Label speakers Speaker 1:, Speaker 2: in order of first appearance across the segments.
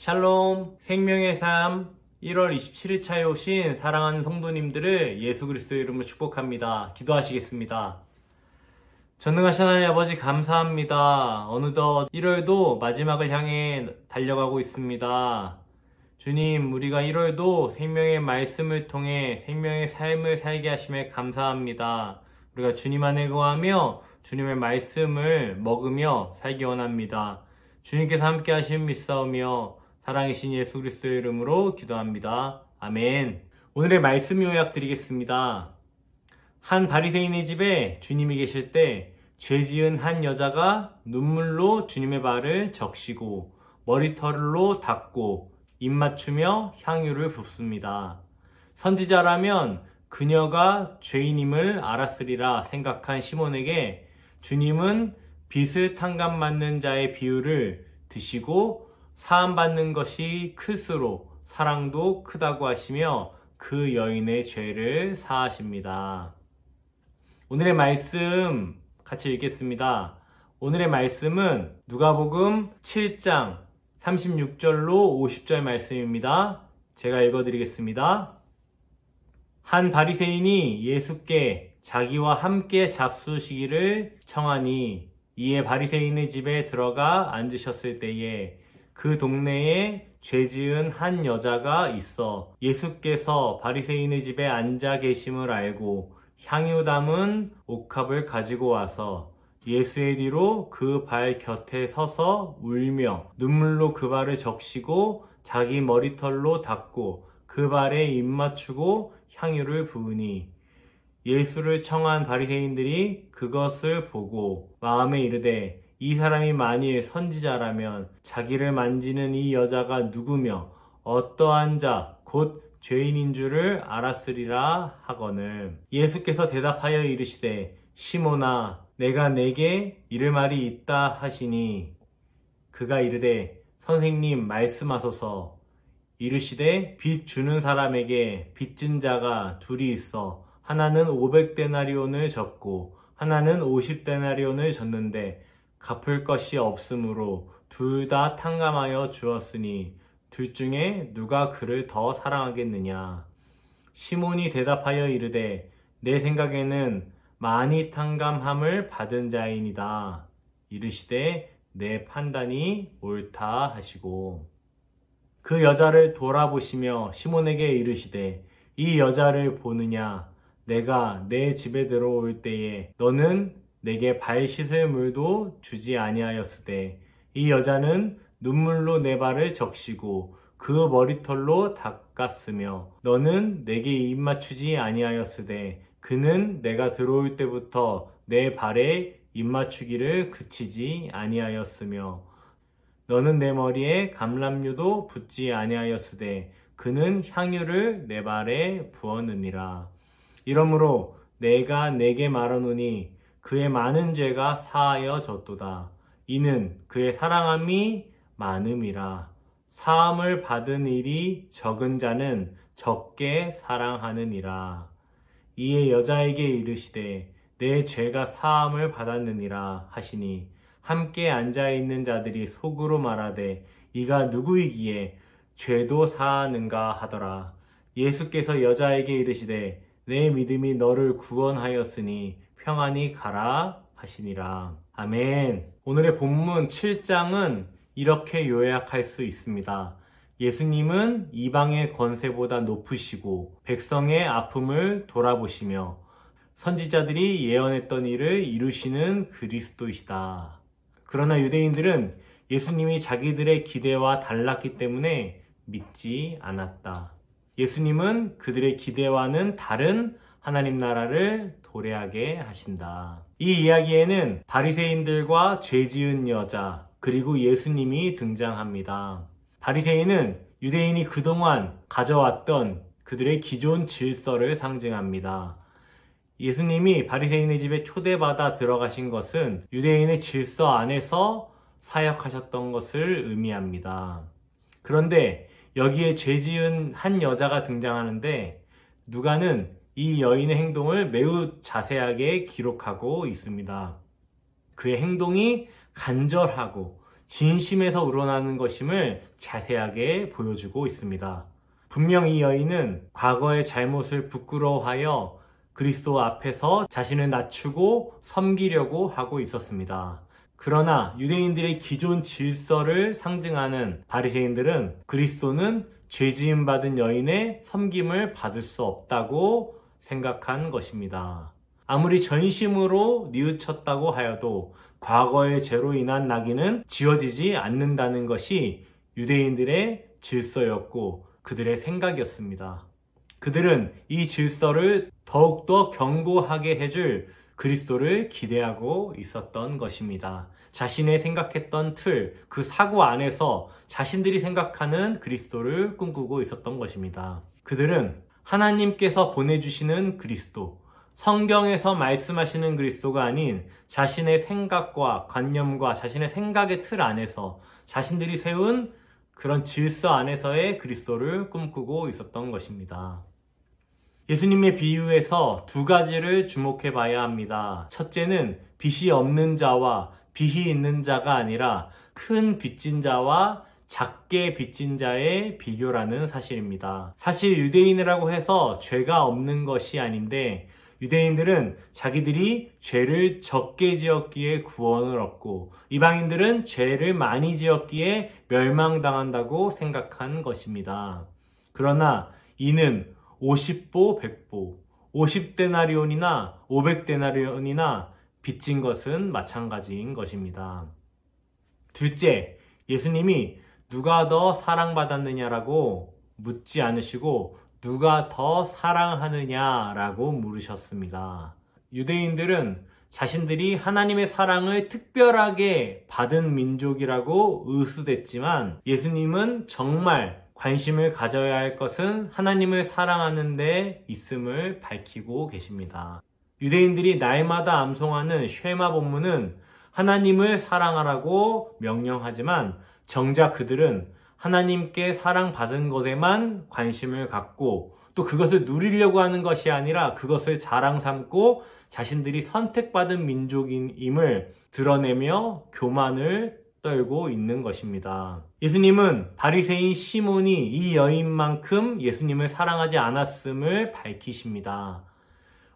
Speaker 1: 샬롬, 생명의 삶 1월 27일차에 오신 사랑하는 성도님들을 예수 그리스도의 이름으로 축복합니다. 기도하시겠습니다. 전능하신 하나님 아버지 감사합니다. 어느덧 1월도 마지막을 향해 달려가고 있습니다. 주님, 우리가 1월도 생명의 말씀을 통해 생명의 삶을 살게 하심에 감사합니다. 우리가 주님 안에 거하며 주님의 말씀을 먹으며 살기 원합니다. 주님께서 함께 하심 믿사오며 사랑이신 예수 그리스도의 이름으로 기도합니다. 아멘. 오늘의 말씀 요약 드리겠습니다. 한 바리새인의 집에 주님이 계실 때 죄 지은 한 여자가 눈물로 주님의 발을 적시고 머리털로 닦고 입 맞추며 향유를 붓습니다. 선지자라면 그녀가 죄인임을 알았으리라 생각한 시몬에게 주님은 빚을 탕감받는 자의 비유를 드시고 사함받는 것이 클수록 사랑도 크다고 하시며 그 여인의 죄를 사하십니다. 오늘의 말씀 같이 읽겠습니다. 오늘의 말씀은 누가복음 7장 36절로 50절 말씀입니다. 제가 읽어드리겠습니다. 한 바리새인이 예수께 자기와 함께 잡수시기를 청하니 이에 바리새인의 집에 들어가 앉으셨을 때에 그 동네에 죄 지은 한 여자가 있어 예수께서 바리새인의 집에 앉아 계심을 알고 향유 담은 옥합을 가지고 와서 예수의 뒤로 그 발 곁에 서서 울며 눈물로 그 발을 적시고 자기 머리털로 닦고 그 발에 입 맞추고 향유를 부으니 예수를 청한 바리새인들이 그것을 보고 마음에 이르되 이 사람이 만일 선지자라면 자기를 만지는 이 여자가 누구며 어떠한 자 곧 죄인인 줄을 알았으리라 하거늘 예수께서 대답하여 이르시되 시몬아 내가 내게 이를 말이 있다 하시니 그가 이르되 선생님 말씀하소서. 이르시되 빚 주는 사람에게 빚진 자가 둘이 있어 하나는 500데나리온을 졌고 하나는 50데나리온을 졌는데 갚을 것이 없으므로 둘 다 탕감하여 주었으니 둘 중에 누가 그를 더 사랑하겠느냐. 시몬이 대답하여 이르되 내 생각에는 많이 탕감함을 받은 자이니이다. 이르시되 내 판단이 옳다 하시고 그 여자를 돌아보시며 시몬에게 이르시되 이 여자를 보느냐. 내가 내 집에 들어올 때에 너는 내게 발 씻을 물도 주지 아니하였으되 이 여자는 눈물로 내 발을 적시고 그 머리털로 닦았으며 너는 내게 입 맞추지 아니하였으되 그는 내가 들어올 때부터 내 발에 입 맞추기를 그치지 아니하였으며 너는 내 머리에 감람유도 붓지 아니하였으되 그는 향유를 내 발에 부었느니라. 이러므로 내가 내게 말하노니 그의 많은 죄가 사하여졌도다. 이는 그의 사랑함이 많음이라. 사함을 받은 일이 적은 자는 적게 사랑하느니라. 이에 여자에게 이르시되 내 죄가 사함을 받았느니라 하시니 함께 앉아있는 자들이 속으로 말하되 이가 누구이기에 죄도 사하는가 하더라. 예수께서 여자에게 이르시되 내 믿음이 너를 구원하였으니 평안히 가라 하시니라. 아멘. 오늘의 본문 7장은 이렇게 요약할 수 있습니다. 예수님은 이방의 권세보다 높으시고 백성의 아픔을 돌아보시며 선지자들이 예언했던 일을 이루시는 그리스도이시다. 그러나 유대인들은 예수님이 자기들의 기대와 달랐기 때문에 믿지 않았다. 예수님은 그들의 기대와는 다른 하나님 나라를 도래하게 하신다. 이 이야기에는 바리새인들과 죄 지은 여자 그리고 예수님이 등장합니다. 바리새인은 유대인이 그동안 가져왔던 그들의 기존 질서를 상징합니다. 예수님이 바리새인의 집에 초대받아 들어가신 것은 유대인의 질서 안에서 사역하셨던 것을 의미합니다. 그런데 여기에 죄 지은 한 여자가 등장하는데 누가는 이 여인의 행동을 매우 자세하게 기록하고 있습니다. 그의 행동이 간절하고 진심에서 우러나는 것임을 자세하게 보여주고 있습니다. 분명 이 여인은 과거의 잘못을 부끄러워하여 그리스도 앞에서 자신을 낮추고 섬기려고 하고 있었습니다. 그러나 유대인들의 기존 질서를 상징하는 바리새인들은 그리스도는 죄지음 받은 여인의 섬김을 받을 수 없다고 생각한 것입니다. 아무리 전심으로 뉘우쳤다고 하여도 과거의 죄로 인한 낙인은 지워지지 않는다는 것이 유대인들의 질서였고 그들의 생각이었습니다. 그들은 이 질서를 더욱더 견고하게 해줄 그리스도를 기대하고 있었던 것입니다. 자신의 생각했던 틀, 그 사고 안에서 자신들이 생각하는 그리스도를 꿈꾸고 있었던 것입니다. 그들은 하나님께서 보내주시는 그리스도, 성경에서 말씀하시는 그리스도가 아닌 자신의 생각과 관념과 자신의 생각의 틀 안에서 자신들이 세운 그런 질서 안에서의 그리스도를 꿈꾸고 있었던 것입니다. 예수님의 비유에서 두 가지를 주목해 봐야 합니다. 첫째는 빚이 없는 자와 빚이 있는 자가 아니라 큰 빚진 자와 작게 빚진 자의 비교라는 사실입니다. 사실 유대인이라고 해서 죄가 없는 것이 아닌데 유대인들은 자기들이 죄를 적게 지었기에 구원을 얻고 이방인들은 죄를 많이 지었기에 멸망당한다고 생각한 것입니다. 그러나 이는 50보, 100보, 50데나리온이나 500데나리온이나 빚진 것은 마찬가지인 것입니다. 둘째, 예수님이 누가 더 사랑받았느냐라고 묻지 않으시고 누가 더 사랑하느냐라고 물으셨습니다. 유대인들은 자신들이 하나님의 사랑을 특별하게 받은 민족이라고 의수됐지만 예수님은 정말 관심을 가져야 할 것은 하나님을 사랑하는 데 있음을 밝히고 계십니다. 유대인들이 날마다 암송하는 쉐마 본문은 하나님을 사랑하라고 명령하지만 정작 그들은 하나님께 사랑받은 것에만 관심을 갖고 또 그것을 누리려고 하는 것이 아니라 그것을 자랑 삼고 자신들이 선택받은 민족임을 드러내며 교만을 떨고 있는 것입니다. 예수님은 바리새인 시몬이 이 여인만큼 예수님을 사랑하지 않았음을 밝히십니다.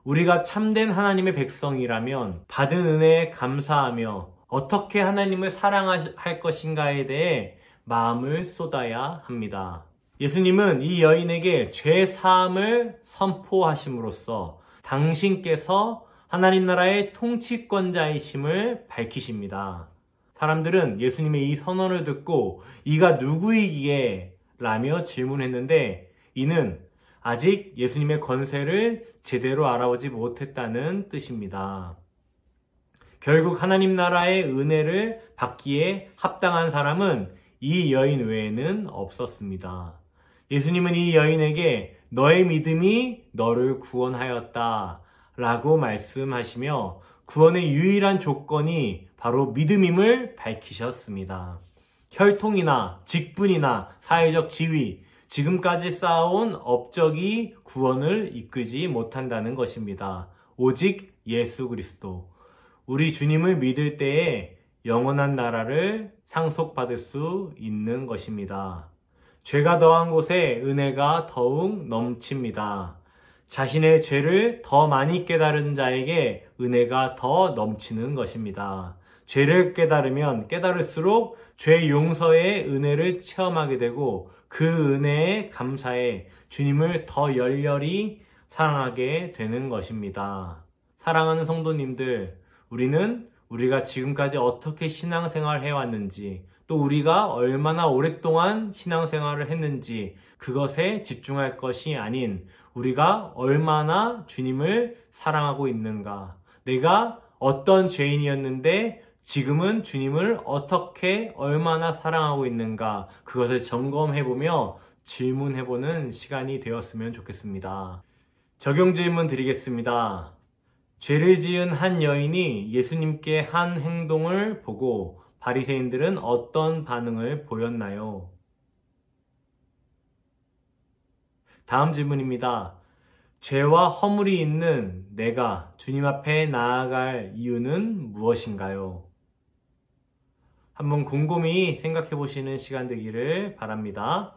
Speaker 1: 우리가 참된 하나님의 백성이라면 받은 은혜에 감사하며 어떻게 하나님을 사랑할 것인가에 대해 마음을 쏟아야 합니다. 예수님은 이 여인에게 죄 사함을 선포하심으로써 당신께서 하나님 나라의 통치권자이심을 밝히십니다. 사람들은 예수님의 이 선언을 듣고 이가 누구이기에? 라며 질문했는데 이는 아직 예수님의 권세를 제대로 알아보지 못했다는 뜻입니다. 결국 하나님 나라의 은혜를 받기에 합당한 사람은 이 여인 외에는 없었습니다. 예수님은 이 여인에게 너의 믿음이 너를 구원하였다 라고 말씀하시며 구원의 유일한 조건이 바로 믿음임을 밝히셨습니다. 혈통이나 직분이나 사회적 지위, 지금까지 쌓아온 업적이 구원을 이끄지 못한다는 것입니다. 오직 예수 그리스도. 우리 주님을 믿을 때에 영원한 나라를 상속받을 수 있는 것입니다. 죄가 더한 곳에 은혜가 더욱 넘칩니다. 자신의 죄를 더 많이 깨달은 자에게 은혜가 더 넘치는 것입니다. 죄를 깨달으면 깨달을수록 죄 용서의 은혜를 체험하게 되고 그 은혜에 감사해 주님을 더 열렬히 사랑하게 되는 것입니다. 사랑하는 성도님들, 우리가 지금까지 어떻게 신앙생활을 해왔는지 또 우리가 얼마나 오랫동안 신앙생활을 했는지 그것에 집중할 것이 아닌 우리가 얼마나 주님을 사랑하고 있는가, 내가 어떤 죄인이었는데 지금은 주님을 어떻게 얼마나 사랑하고 있는가, 그것을 점검해보며 질문해보는 시간이 되었으면 좋겠습니다. 적용 질문 드리겠습니다. 죄를 지은 한 여인이 예수님께 한 행동을 보고 바리새인들은 어떤 반응을 보였나요? 다음 질문입니다. 죄와 허물이 있는 내가 주님 앞에 나아갈 이유는 무엇인가요? 한번 곰곰이 생각해 보시는 시간 되기를 바랍니다.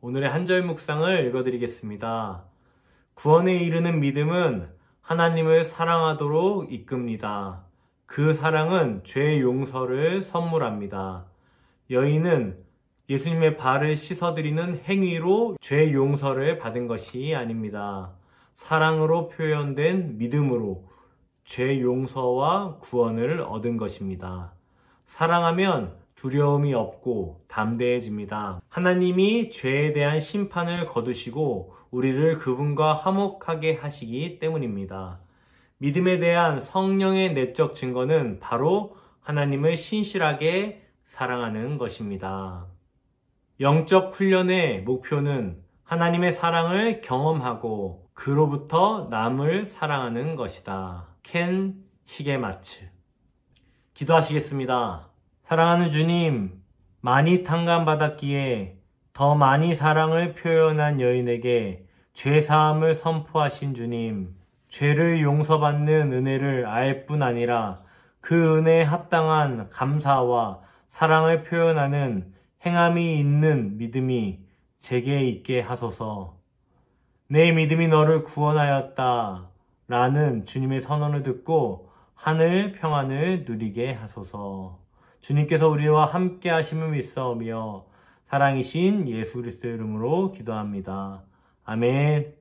Speaker 1: 오늘의 한 절 묵상을 읽어드리겠습니다. 구원에 이르는 믿음은 하나님을 사랑하도록 이끕니다. 그 사랑은 죄 용서를 선물합니다. 여인은 예수님의 발을 씻어드리는 행위로 죄 용서를 받은 것이 아닙니다. 사랑으로 표현된 믿음으로 죄 용서와 구원을 얻은 것입니다. 사랑하면 두려움이 없고 담대해집니다. 하나님이 죄에 대한 심판을 거두시고 우리를 그분과 화목하게 하시기 때문입니다. 믿음에 대한 성령의 내적 증거는 바로 하나님을 신실하게 사랑하는 것입니다. 영적 훈련의 목표는 하나님의 사랑을 경험하고 그로부터 남을 사랑하는 것이다. 켄 시게마츠. 기도하시겠습니다. 사랑하는 주님, 많이 탕감받았기에 더 많이 사랑을 표현한 여인에게 죄사함을 선포하신 주님, 죄를 용서받는 은혜를 알 뿐 아니라 그 은혜에 합당한 감사와 사랑을 표현하는 행함이 있는 믿음이 제게 있게 하소서. 내 믿음이 너를 구원하였다 라는 주님의 선언을 듣고 하늘 평안을 누리게 하소서. 주님께서 우리와 함께 하심을 믿사오며 사랑이신 예수 그리스도의 이름으로 기도합니다. 아멘.